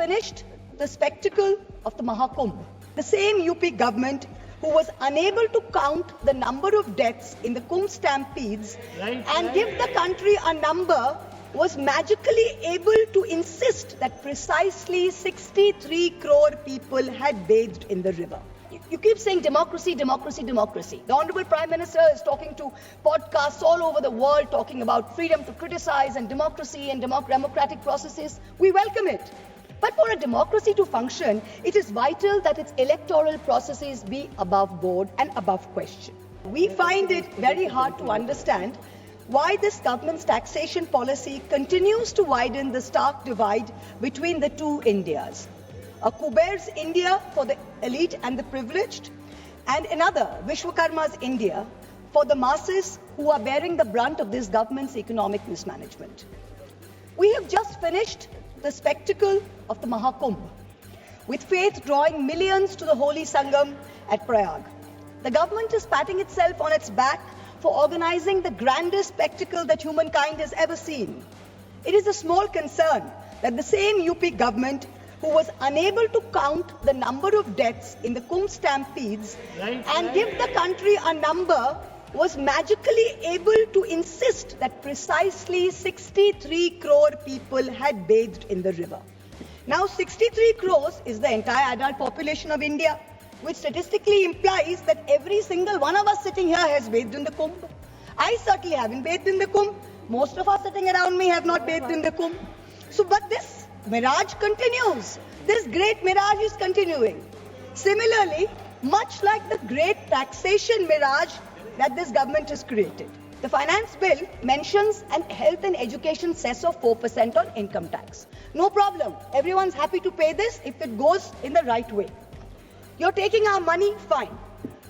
finished the spectacle of the Mahakumbh. The same UP government who was unable to count the number of deaths in the Kumbh stampedes and give the country a number was magically able to insist that precisely 63 crore people had bathed in the river. You keep saying democracy, democracy, democracy. The Honorable Prime Minister is talking to podcasts all over the world talking about freedom to criticize and democracy and democratic processes. We welcome it. But for a democracy to function, it is vital that its electoral processes be above board and above question. We find it very hard to understand why this government's taxation policy continues to widen the stark divide between the two Indias. A Kuber's India for the elite and the privileged, and another, Vishwakarma's India, for the masses who are bearing the brunt of this government's economic mismanagement. We have just finished the spectacle of the Mahakumbh, with faith drawing millions to the holy Sangam at Prayag. The government is patting itself on its back for organizing the grandest spectacle that humankind has ever seen. It is a small concern that the same UP government who was unable to count the number of deaths in the Kumbh stampedes and give the country a number was magically able to insist that precisely 63 crore people had bathed in the river. Now 63 crores is the entire adult population of India, which statistically implies that every single one of us sitting here has bathed in the Kumbh. I certainly haven't bathed in the Kumbh. Most of us sitting around me have not bathed in the Kumbh. But this mirage continues. This great mirage is continuing. Similarly, much like the great taxation mirage that this government has created, the finance bill mentions an health and education cess of 4% on income tax. No problem. Everyone's happy to pay this if it goes in the right way. You're taking our money, fine.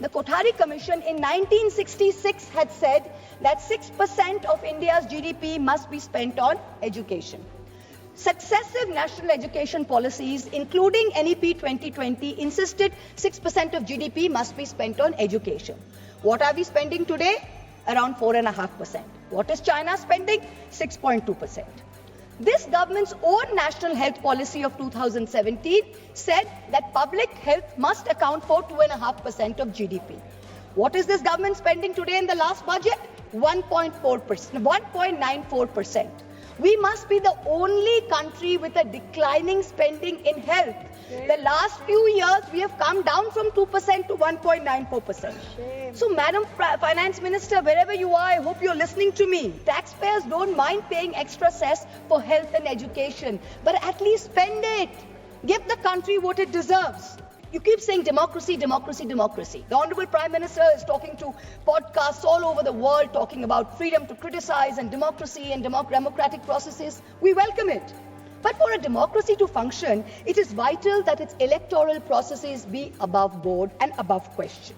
The Kothari Commission in 1966 had said that 6% of India's GDP must be spent on education. Successive national education policies, including NEP 2020, insisted 6% of GDP must be spent on education. What are we spending today? Around 4.5%. What is China spending? 6.2%. This government's own national health policy of 2017 said that public health must account for 2.5% of GDP. What is this government spending today in the last budget? 1.94%. We must be the only country with a declining spending in health. The last few years, we have come down from 2% to 1.94%. So, Madam Finance Minister, wherever you are, I hope you're listening to me. Taxpayers don't mind paying extra cess for health and education, but at least spend it. Give the country what it deserves. You keep saying democracy, democracy, democracy. The Honorable Prime Minister is talking to podcasts all over the world talking about freedom to criticize and democracy and democratic processes. We welcome it. But for a democracy to function, it is vital that its electoral processes be above board and above question.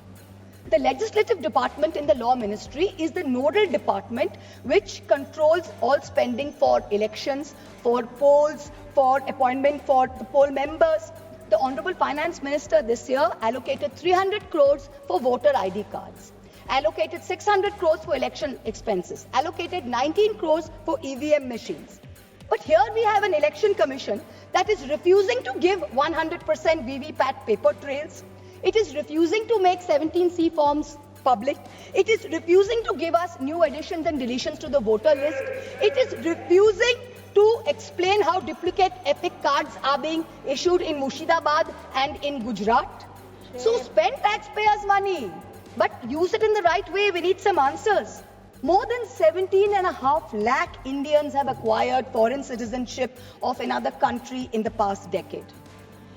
The legislative department in the law ministry is the nodal department which controls all spending for elections, for polls, for appointment for the poll members. The Honorable Finance Minister this year allocated 300 crores for voter ID cards, allocated 600 crores for election expenses, allocated 19 crores for EVM machines. But here we have an election commission that is refusing to give 100% VVPAT paper trails. It is refusing to make 17C forms public. It is refusing to give us new additions and deletions to the voter list. It is refusing to explain how duplicate epic cards are being issued in Murshidabad and in Gujarat. So spend taxpayers' money, but use it in the right way. We need some answers. More than 17.5 lakh Indians have acquired foreign citizenship of another country in the past decade.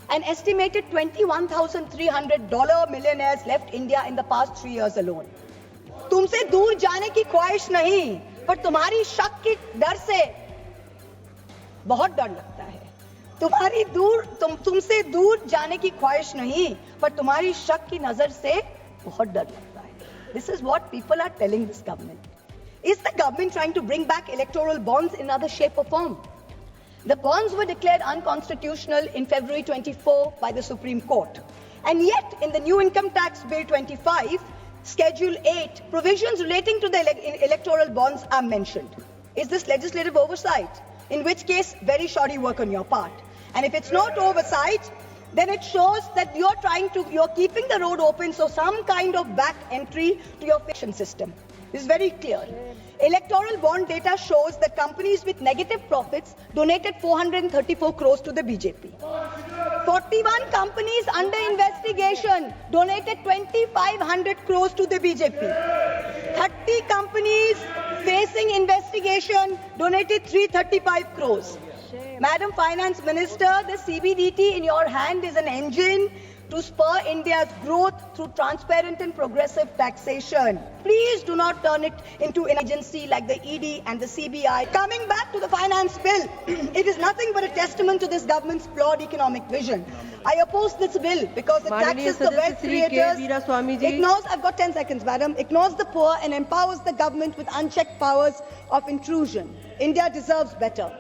An estimated $21,300 millionaires left India in the past 3 years alone. तुमसे दूर जाने की ख्वाहिश नहीं, पर तुम्हारी शक की डर से बहुत डर लगता है. तुमसे दूर जाने की ख्वाहिश नहीं, पर तुम्हारी शक की नजर से बहुत डर लगता है. This is what people are telling this government. Is the government trying to bring back electoral bonds in other shape or form? The bonds were declared unconstitutional in February 24 by the Supreme Court. And yet, in the new Income Tax Bill 25, Schedule 8, provisions relating to the electoral bonds are mentioned. Is this legislative oversight? In which case, very shoddy work on your part. And if it's not oversight, then it shows that you're keeping the road open, so some kind of back entry to your fiction system. This is very clear. Electoral bond data shows that companies with negative profits donated 434 crores to the BJP. 41 companies under investigation donated 2,500 crores to the BJP. 30 companies facing investigation donated 335 crores. Madam Finance Minister, the CBDT in your hand is an engine to spur India's growth through transparent and progressive taxation. Please do not turn it into an agency like the ED and the CBI. Coming back to the finance bill, it is nothing but a testament to this government's flawed economic vision. I oppose this bill because it taxes the wealth creators, ignores, I've got 10 seconds, madam, ignores the poor and empowers the government with unchecked powers of intrusion. India deserves better.